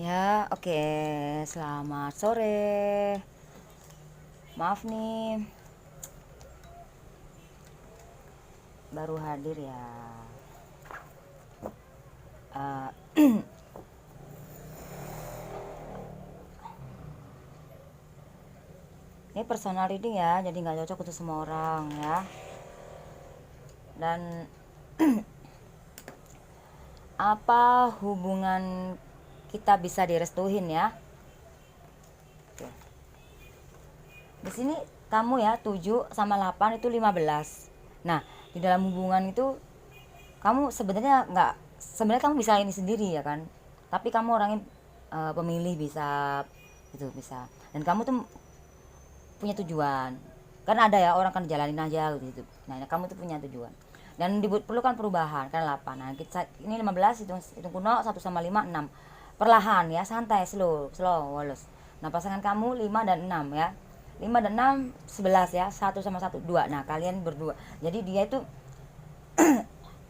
Ya, oke. Selamat sore. Maaf nih, baru hadir ya. Eh, ini personal reading ya, jadi nggak cocok untuk semua orang ya. Dan apa hubungan kita bisa direstuin ya? Oke. Di sini kamu ya 7 sama 8 itu 15. Nah, di dalam hubungan itu kamu sebenarnya kamu bisa ini sendiri ya kan, tapi kamu orangnya pemilih bisa, itu bisa, dan kamu tuh punya tujuan. Kan ada ya orang kan jalanin aja gitu. Nah, kamu tuh punya tujuan dan diperlukan perubahan kan 8. Nah, kita ini 15, hitung kuno 1 sama 5 6. Perlahan ya, santai, slow slow walus. Nah, pasangan kamu 5 dan 6 ya. 5 dan 6 11 ya, 1 sama 1 2. Nah, kalian berdua. Jadi dia itu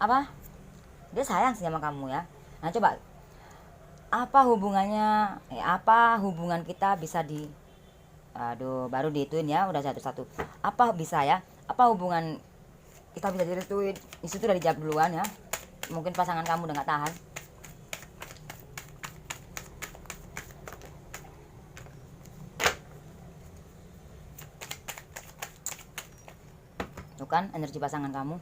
apa? Dia sayang sih sama kamu ya. Nah, coba apa hubungan kita bisa di, aduh, baru dihituin ya, udah satu-satu. Apa bisa ya? Apa hubungan kita bisa direstuin? Itu udah dijawab duluan ya. Mungkin pasangan kamu udah nggak tahan. Tuh kan energi pasangan kamu.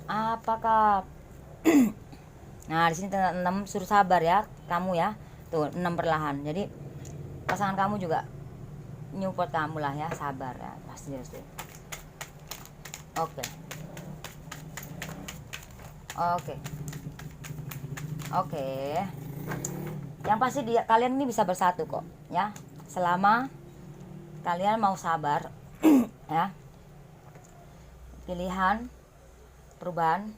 Apakah nah, di sini tanda 6 suruh sabar ya, kamu ya. Tuh, 6 perlahan. Jadi pasangan kamu juga nyupport kamu lah ya, sabar ya, pasti direstuin. Oke. Oke. Oke. Yang pasti kalian ini bisa bersatu kok ya. Selama kalian mau sabar ya. Pilihan perubahan.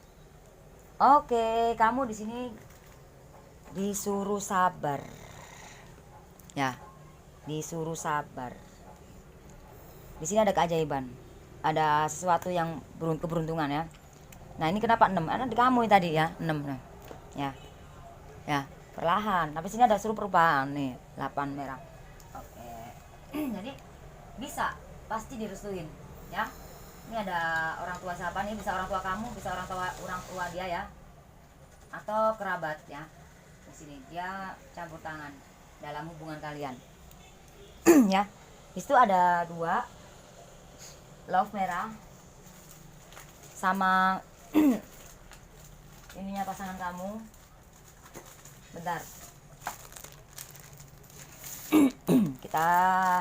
Oke, kamu di sini disuruh sabar. Ya, disuruh sabar. Di sini ada keajaiban. Ada sesuatu yang keberuntungan ya. Nah, ini kenapa 6? Karena di kamu tadi ya, 6. Nah. Ya. Ya, perlahan. Tapi sini ada suruh perubahan nih, 8 merah. Oke. Jadi bisa pasti direstuin ya. Ini ada orang tua siapa nih? Bisa orang tua kamu, bisa orang tua dia ya. Atau kerabat ya. Di sini dia campur tangan dalam hubungan kalian. Ya. Di situ ada 2 love merah sama ininya pasangan kamu. Bentar. Kita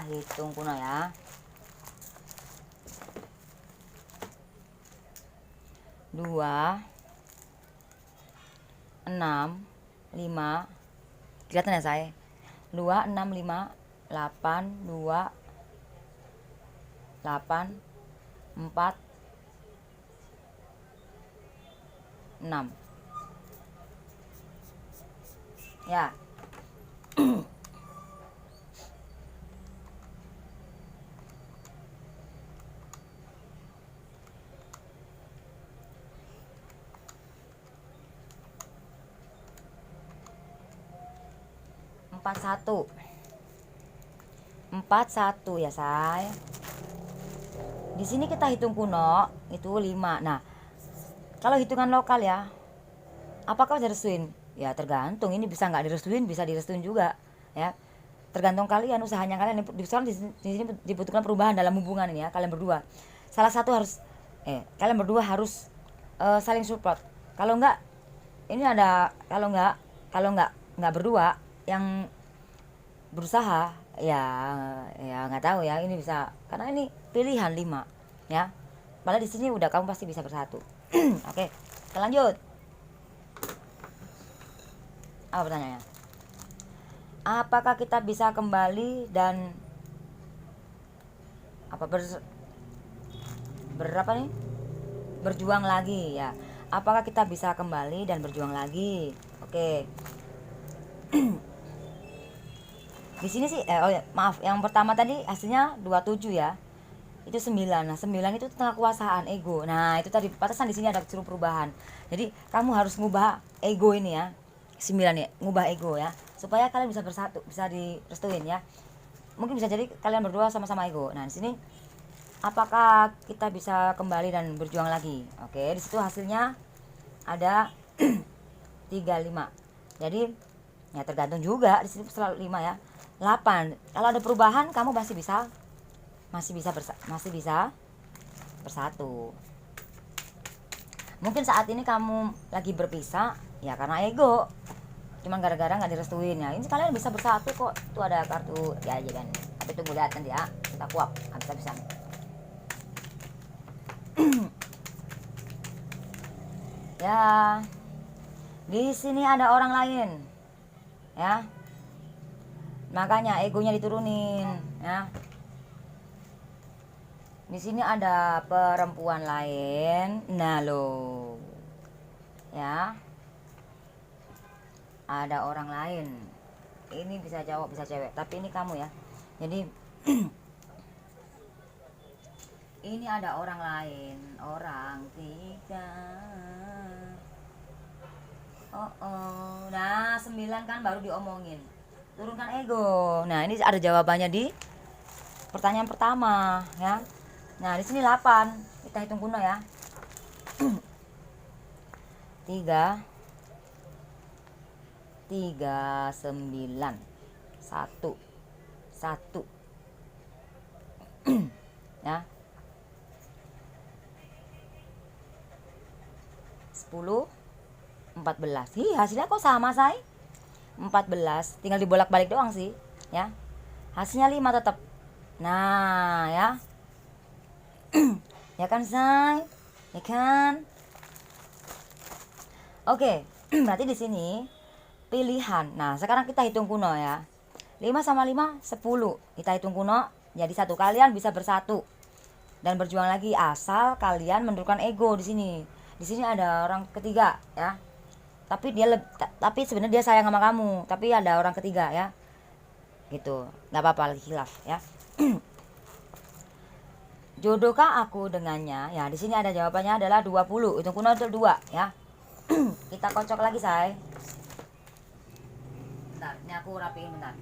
hitung kuno ya. 2 6 5. Kelihatan ya saya? 2 6 5 8 2 8 4 6 ya. 41 41 ya say. Di sini kita hitung kuno itu 5. Nah, kalau hitungan lokal ya, apakah direstuin? Ya tergantung, ini bisa nggak direstuin, bisa direstuin juga ya. Tergantung kalian, usahanya kalian. Di sini dibutuhkan perubahan dalam hubungan ini ya, kalian berdua. Salah satu harus kalian berdua harus saling support. Kalau nggak, ini ada, kalau nggak berdua yang berusaha ya, nggak tahu ya, ini bisa karena ini pilihan 5 ya. Padahal di sini udah kamu pasti bisa bersatu. Oke, kita lanjut. Apa pertanyaannya? Apakah kita bisa kembali dan apa berapa nih? Berjuang lagi ya. Apakah kita bisa kembali dan berjuang lagi? Oke. Di sini sih oh ya, maaf, yang pertama tadi hasilnya 27 ya. Itu 9. Nah, 9 itu tentang kekuasaan, ego. Nah, itu tadi batasan, di sini ada suruh perubahan. Jadi, kamu harus ngubah ego ini ya. 9 ya, ngubah ego ya, supaya kalian bisa bersatu, bisa direstuin ya. Mungkin bisa jadi kalian berdua sama-sama ego. Nah di sini apakah kita bisa kembali dan berjuang lagi? Oke, di situ hasilnya ada 35. Jadi ya tergantung juga, di situ selalu 5 ya. 8. Kalau ada perubahan kamu masih bisa bersatu. Mungkin saat ini kamu lagi berpisah ya karena ego, cuman gara-gara nggak direstuin ya. Ini kalian bisa bersatu kok. Tuh ada kartu ya aja kan, tapi tunggu lihat nanti ya, kita kuap habis-habisan. Ya di sini ada orang lain ya, makanya egonya diturunin ya. Di sini ada perempuan lain. Nah lo ya, ada orang lain. Ini bisa cowok bisa cewek, tapi ini kamu ya. Jadi ini ada orang lain, orang tiga. Nah 9 kan baru diomongin, turunkan ego. Nah ini ada jawabannya di pertanyaan pertama ya. Nah di sini 8, kita hitung kuno ya. 3 9 1 1 ya, 10 14. Hasilnya kok sama say, 14, tinggal dibolak-balik doang sih ya. Hasilnya 5 tetap. Nah ya, ya kan say, ya kan. Oke, berarti di sini pilihan. Nah sekarang kita hitung kuno ya. 5 sama 5 10, kita hitung kuno jadi 1. Kalian bisa bersatu dan berjuang lagi asal kalian menurunkan ego. Di sini ada orang ketiga ya, tapi tapi sebenarnya dia sayang sama kamu, tapi ada orang ketiga ya gitu. Nggak apa-apa, lagi khilaf ya. Jodohkah aku dengannya? Ya di sini ada jawabannya adalah 20. Hitung kuno itu 2 ya. Kita kocok lagi say. Bentar, ini aku rapiin bentar,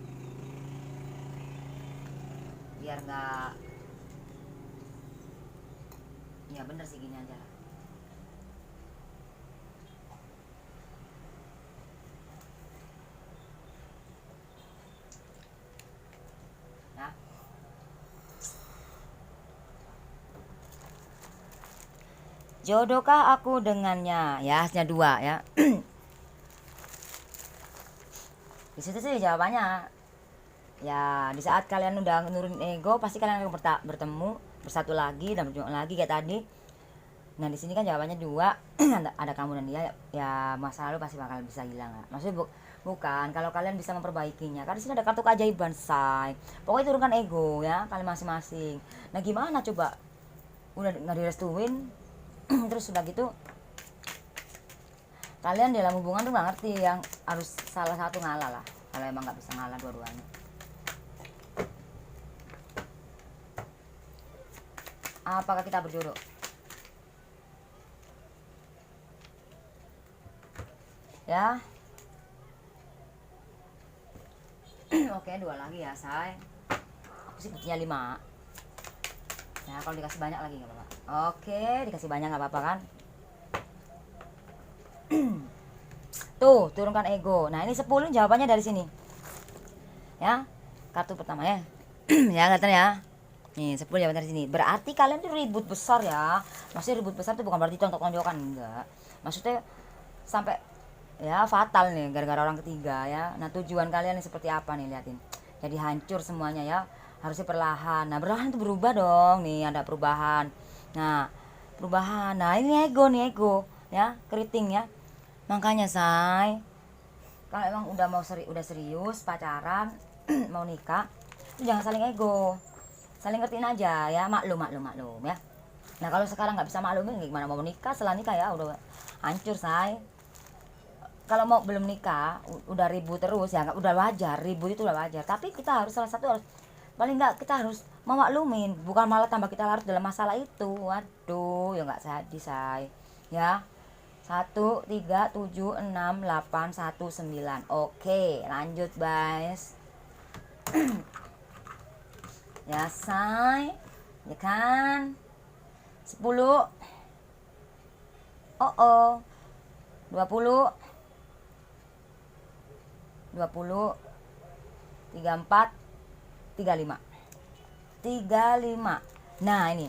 biar nggak, ya bener sih gini aja ya. Jodohkah aku dengannya? Ya hasilnya 2 ya. Di situ sih jawabannya ya, di saat kalian udah nurunin ego pasti kalian akan bertemu, bersatu lagi dan berjuang lagi kayak tadi. Nah di sini kan jawabannya 2. Ada kamu dan dia ya, masa lalu pasti bakal bisa hilang ya. Maksudnya bukan kalau kalian bisa memperbaikinya. Karena di sini ada kartu keajaiban say. Pokoknya turunkan ego ya kalian masing-masing. Nah gimana coba, udah nggak direstuin terus udah gitu kalian dalam hubungan tuh nggak ngerti yang harus salah satu ngalah lah. Kalau emang nggak bisa ngalah dua-duanya. Apakah kita berjodoh? Ya. Oke 2 lagi ya say. Aku sih butuhnya 5 ya, kalau dikasih banyak lagi nggak apa-apa. Oke dikasih banyak nggak apa-apa kan. Tuh turunkan ego. Nah ini 10 jawabannya dari sini ya, kartu pertama ya. Ya kelihatan ya, nih 10 jawaban dari sini. Berarti kalian tuh ribut besar ya. Maksudnya ribut besar tuh bukan berarti tonjok-tonjokan, enggak. Maksudnya sampai ya fatal nih gara-gara orang ketiga ya. Nah tujuan kalian nih seperti apa nih, liatin. Jadi hancur semuanya ya, harusnya perlahan. Nah perlahan tuh berubah dong, nih ada perubahan. Nah perubahan, nah ini ego nih, ego ya, keriting ya. Makanya say, kalau emang udah serius pacaran mau nikah, jangan saling ego, saling ngertiin aja ya, maklum ya. Nah kalau sekarang nggak bisa maklumin gimana mau nikah? Setelah nikah ya udah hancur say. Kalau mau belum nikah udah ribut terus ya, udah wajar, ribut itu udah wajar. Tapi kita harus salah satu harus, paling nggak kita harus memaklumin, bukan malah tambah kita larut dalam masalah itu. Waduh ya nggak jadi say ya. 1, 3, 7, 6, 8, 1, 9. Oke, lanjut guys. Ya say, ya kan. 10. Oh, 20, 20, 34, 35. 35. Nah ini,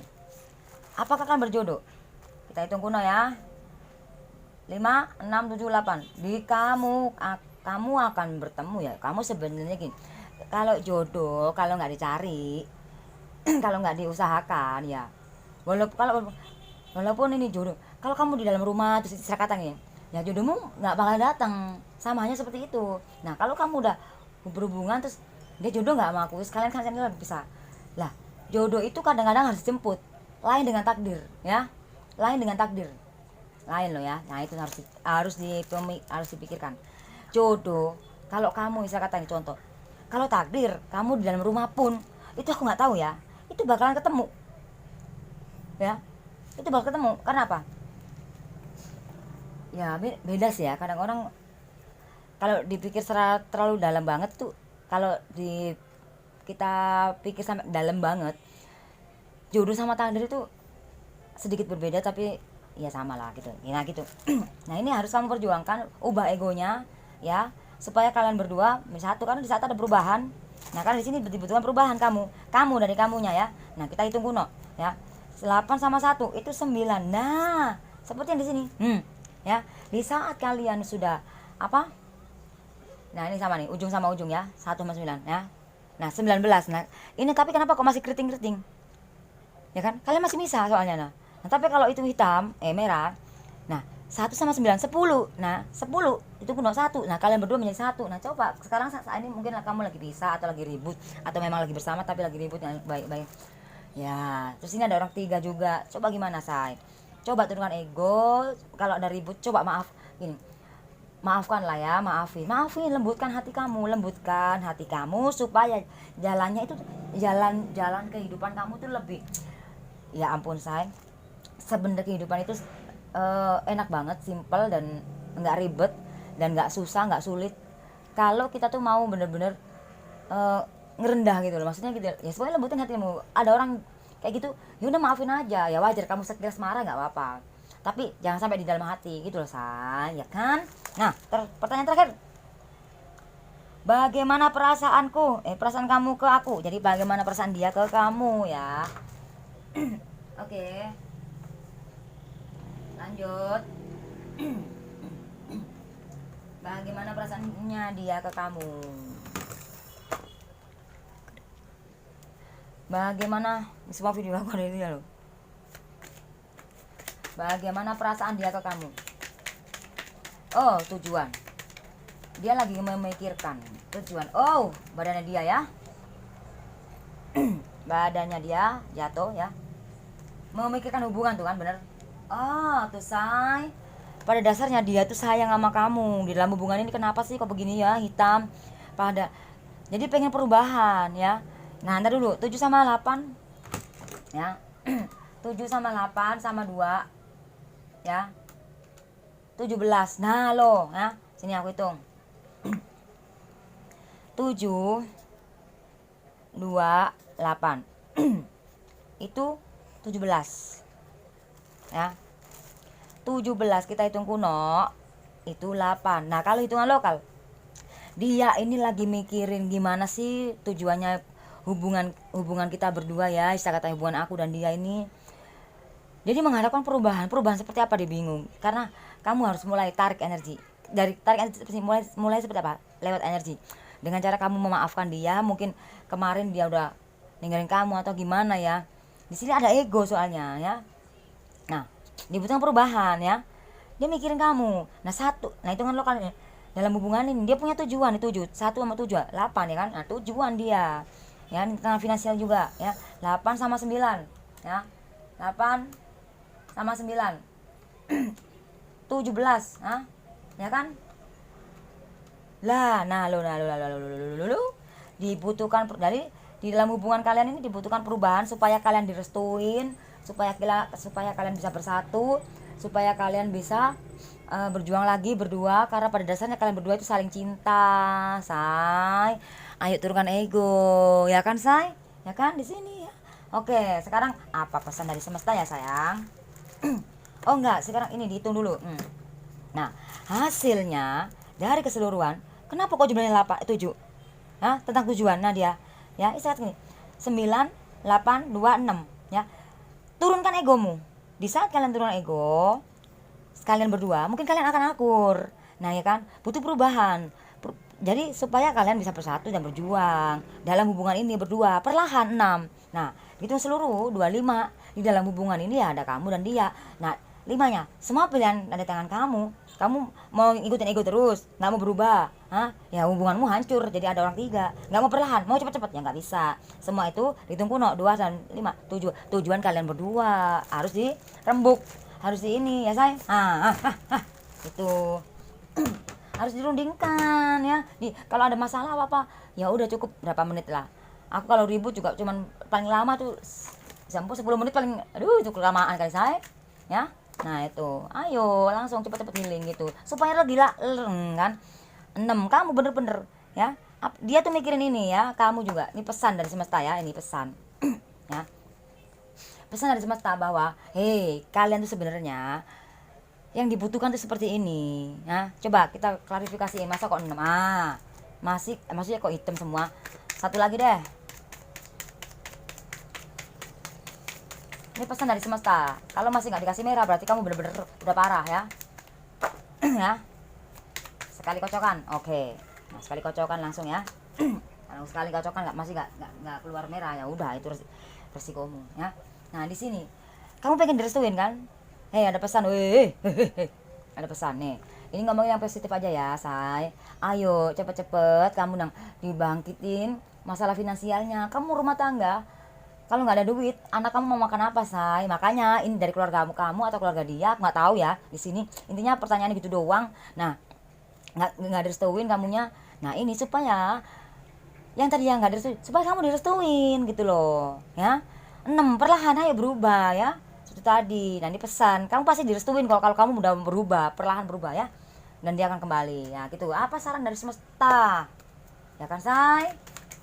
apakah akan berjodoh? Kita hitung kuno ya. 5, 6, 7, 8. Di kamu akan bertemu ya. Kamu sebenarnya gini, kalau jodoh kalau nggak dicari kalau nggak diusahakan ya, walaupun ini jodoh, kalau kamu di dalam rumah terus saya kata nih ya, jodohmu nggak bakal datang, sama hanya seperti itu. Nah kalau kamu udah berhubungan terus dia jodoh nggak sama aku, sekalian kan lebih bisa lah. Jodoh itu kadang-kadang harus dijemput, lain dengan takdir ya, lain dengan takdir, lain loh ya. Nah itu harus dipikirkan. Jodoh kalau kamu bisa kata nih contoh, kalau takdir kamu di dalam rumah pun itu aku nggak tahu ya, itu bakalan ketemu ya, itu bakal ketemu. Karena apa ya, beda sih ya. Kadang orang kalau dipikir secara terlalu dalam banget tuh, kalau kita pikir sampai dalam banget, jodoh sama takdir itu sedikit berbeda tapi ya sama lah gitu. Nah gitu. Nah ini harus kamu perjuangkan, ubah egonya ya, supaya kalian berdua bersatu. Karena di saat ada perubahan, nah kan di sini dibutuhkan perubahan kamu dari kamunya ya. Nah kita hitung kuno ya. 8 sama 1 itu 9. Nah seperti yang di sini ya, di saat kalian sudah apa, nah ini sama nih, ujung sama ujung ya, 1 sama 9 ya. Nah 19. Nah ini tapi kenapa kok masih keriting ya kan, kalian masih bisa soalnya. Nah tapi kalau itu hitam merah, nah 1 sama 9 10. Nah 10 itu kuno 1. Nah kalian berdua menjadi 1. Nah coba sekarang saat ini mungkin kamu lagi bisa atau lagi ribut, atau memang lagi bersama tapi lagi ribut yang baik-baik ya. Terus ini ada orang 3 juga. Coba gimana say, coba turunkan ego. Kalau ada ribut coba maafkan lah ya, maafin, lembutkan hati kamu supaya jalannya itu jalan kehidupan kamu tuh lebih, ya ampun say, sebenarnya kehidupan itu enak banget, simple dan nggak ribet dan nggak susah, nggak sulit. Kalau kita tuh mau bener-bener ngerendah gitu loh, maksudnya gitu ya, semuanya lembutin hatimu. Ada orang kayak gitu, ya udah maafin aja, ya wajar kamu sekilas marah nggak apa-apa, tapi jangan sampai di dalam hati gitu loh say, ya kan. Nah pertanyaan terakhir, bagaimana perasaan kamu ke aku, jadi bagaimana perasaan dia ke kamu ya. Oke, lanjut. Bagaimana perasaannya dia ke kamu, bagaimana semua video aku ada ini loh. Bagaimana perasaan dia ke kamu? Oh tujuan, dia lagi memikirkan tujuan. Oh badannya dia ya, badannya dia jatuh ya, memikirkan hubungan tuh kan, bener. Oh tuh say, pada dasarnya dia tuh sayang sama kamu. Di dalam hubungan ini kenapa sih kok begini ya, hitam jadi pengen perubahan ya. Nah ntar dulu, 7 sama 8 ya. 7 sama 8 sama 2 ya, 17. Nah lo ya, sini aku hitung. 7 2 8 itu 17 ya. 17 kita hitung kuno itu 8. Nah kalau hitungan lokal, dia ini lagi mikirin gimana sih tujuannya hubungan kita berdua ya, istilah kata hubungan aku dan dia ini. Jadi mengharapkan perubahan seperti apa, dia bingung. Karena kamu harus mulai tarik energi. Mulai seperti apa? Lewat energi. Dengan cara kamu memaafkan dia, mungkin kemarin dia udah ninggalin kamu atau gimana ya. Di sini ada ego soalnya ya. Nah, dibutuhkan perubahan ya. Dia mikirin kamu. Nah, hitungan lokal dalam hubungan ini dia punya tujuan, 1 sama 7, 8 ya kan. Nah, tujuan dia ya, tentang finansial juga ya. 8 sama 9 ya. 8 sama 9 17 ya kan. Nah dibutuhkan dari di dalam hubungan kalian ini dibutuhkan perubahan supaya kalian direstuin, supaya kalian bisa bersatu, supaya kalian bisa berjuang lagi berdua, karena pada dasarnya kalian berdua itu saling cinta, say. Ayo turunkan ego, ya kan, say? Ya kan di sini ya. Oke, sekarang apa pesan dari semesta ya, sayang? Oh enggak, sekarang ini dihitung dulu. Nah, hasilnya dari keseluruhan, kenapa kok jumlahnya 8, 7? Hah? Tentang tujuan, Nadia. Ya, istirahat gini. 9, 8, 2, 6. Ya. Turunkan egomu. Di saat kalian turun ego, kalian berdua, mungkin kalian akan akur. Nah, ya kan? Butuh perubahan. Jadi supaya kalian bisa bersatu dan berjuang dalam hubungan ini berdua, perlahan 6. Nah, itu seluruh 25. Di dalam hubungan ini ya ada kamu dan dia. Nah, 5-nya semua pilihan ada di tangan kamu. Kamu mau ikutin ego terus, nggak mau berubah, ya hubunganmu hancur. Jadi ada orang 3, nggak mau perlahan, mau cepet-cepet, ya nggak bisa. Semua itu dihitung kuno, 2 dan 5. Tujuan kalian berdua harus dirembuk, harus di ini ya, say. Itu harus dirundingkan ya. Kalau ada masalah apa ya udah cukup berapa menit lah. Aku kalau ribut juga cuman paling lama tuh sampai 10 menit paling, aduh itu kelamaan kali, saya ya. Nah itu, ayo langsung cepet-cepet healing gitu supaya lo gila kan. 6, kamu bener-bener ya, dia tuh mikirin ini ya, kamu juga. Ini pesan dari semesta ya, ini pesan ya, pesan dari semesta bahwa hei, kalian tuh sebenarnya yang dibutuhkan tuh seperti ini ya. Coba kita klarifikasiin, masa kok 6? Maksudnya kok hitam semua. Satu lagi deh, ini pesan dari semesta. Kalau masih nggak dikasih merah berarti kamu bener-bener udah parah ya. Ya, sekali kocokan, oke. Nah, sekali kocokan langsung ya. Kalau sekali kocokan masih nggak keluar merah, ya udah itu resikomu ya. Nah di sini kamu pengen direstuin kan? Ada pesan, ada pesan nih. Ini ngomongin yang positif aja ya, say. Ayo cepet-cepet kamu nang dibangkitin masalah finansialnya. Kamu rumah tangga, kalau nggak ada duit, anak kamu mau makan apa, say? Makanya ini dari keluarga kamu atau keluarga dia, nggak tahu ya. Di sini intinya pertanyaannya gitu doang. Nah, nggak direstuin kamunya. Nah ini supaya yang tadi yang nggak direstuin, supaya kamu direstuin gitu loh, ya. 6, perlahan ayo berubah ya. Itu tadi. Nanti pesan, kamu pasti direstuin kalau kamu udah berubah, perlahan berubah ya. Dan dia akan kembali. Ya gitu. Apa saran dari semesta? Ya kan, say?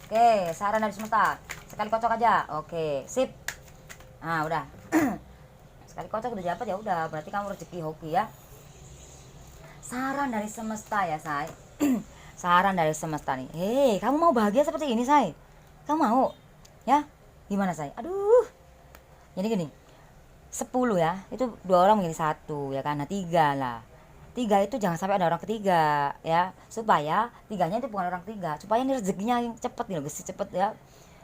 Oke, saran dari semesta. Sekali kocok aja. Oke, sip. Nah, udah. Sekali kocok udah dapat ya udah, berarti kamu rezeki hoki ya. Saran dari semesta ya, say. Saran dari semesta nih. Hei, kamu mau bahagia seperti ini, say? Kamu mau? Ya? Gimana, say? Aduh. Jadi gini. 10 ya, itu 2 orang menjadi 1 ya kan. Nah 3 lah. 3 itu jangan sampai ada orang ketiga ya, supaya 3-nya itu bukan orang 3, supaya ini rezekinya yang cepet nih, cepet ya.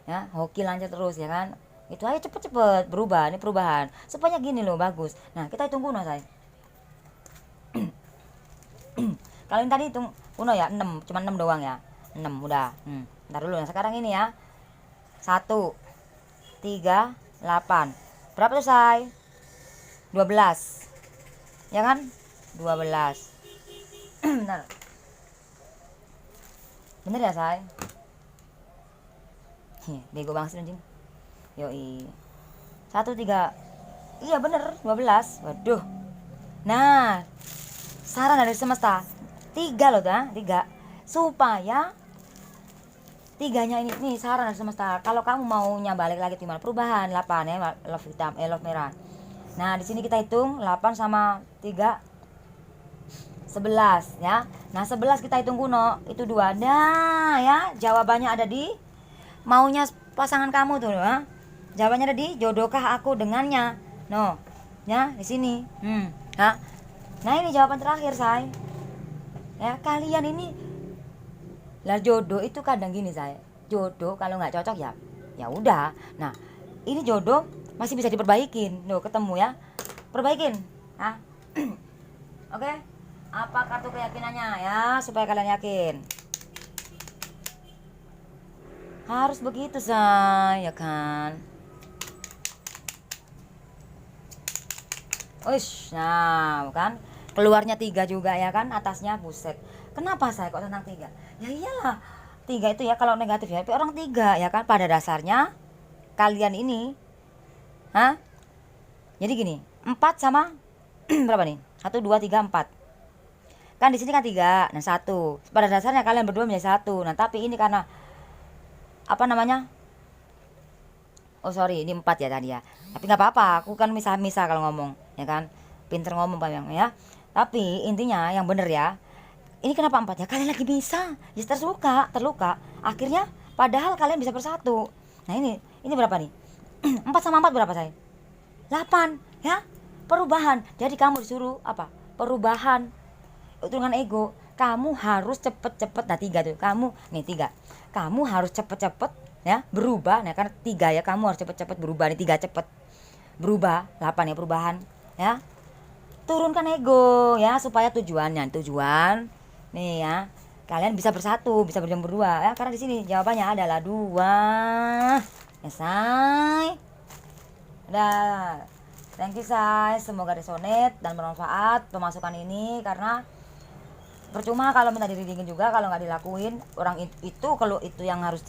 Ya, hoki lancar terus ya kan. Itu aja cepet-cepet berubah, ini perubahan. Supaya gini loh, bagus. Nah, kita hitung kuno, say. Kalau yang tadi hitung kuno ya 6, cuma 6 doang ya. 6 udah. Ntar dulu. Nah, sekarang ini ya. 1 3 8. Berapa tuh, say? 12 ya kan, 12. Bener ya, say? Bego banget sih anjing. Yoi 1 3. Iya bener 12. Waduh. Nah, saran dari semesta 3 loh dah, 3. Supaya 3-nya ini nih saran dari semesta. Kalau kamu maunya balik lagi gimana, perubahan 8 ya, love hitam, love merah. Nah, di sini kita hitung 8 sama 3 11 ya. Nah, 11 kita hitung kuno, itu 2. Nah, ya, jawabannya ada di maunya pasangan kamu tuh, ya. Jawabannya ada di jodohkah aku dengannya. No. Ya, di sini. Ya. Nah, ini jawaban terakhir, say. Ya, kalian ini lah jodoh itu kadang gini, say. Jodoh kalau nggak cocok ya ya udah. Nah, ini jodoh masih bisa diperbaikin. Loh, ketemu ya. Perbaikin. Nah. Oke. Apa kartu keyakinannya ya, supaya kalian yakin. Harus begitu, say, ya kan? Uish, nah, kan? Keluarnya 3 juga ya kan, atasnya buset. Kenapa, saya kok tentang 3? Ya iyalah. 3 itu ya kalau negatif ya, tapi orang 3 ya kan, pada dasarnya kalian ini jadi gini, 4 sama berapa nih? 1, 2, 3, 4. Kan di sini kan 3, nah 1. Pada dasarnya kalian berdua menjadi 1. Nah tapi ini karena apa namanya? Oh sorry, ini 4 ya tadi ya. Tapi nggak apa-apa, aku kan misah-misah kalau ngomong, ya kan? Pinter ngomong Pak Yang ya. Tapi intinya yang bener ya. Ini kenapa 4 ya? Kalian lagi bisa, ya terluka. Akhirnya padahal kalian bisa bersatu. Nah ini berapa nih? 4 sama 4 berapa saya? 8 ya. Perubahan. Jadi kamu disuruh apa? Perubahan. Itu dengan ego. Kamu harus cepet-cepet. Nah 3 tuh. Kamu nih 3. Kamu harus cepet-cepet ya berubah. Nah kan 3 ya, kamu harus cepet-cepet berubah. Nih 3 cepet berubah. 8 ya perubahan ya. Turunkan ego ya supaya tujuan nih ya, kalian bisa bersatu, bisa berjuang berdua ya, karena di sini jawabannya adalah 2 ya say. Dah, thank you say, semoga resonate dan bermanfaat pemasukan ini, karena percuma kalau minta diridingin juga kalau nggak dilakuin. Orang itu kalau itu yang harus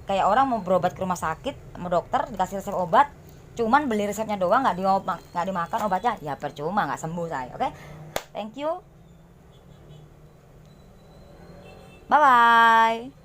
kayak orang mau berobat ke rumah sakit, mau dokter dikasih resep obat, cuman beli resepnya doang, nggak dimakan obatnya, ya percuma, nggak sembuh saya. Oke, thank you, bye bye.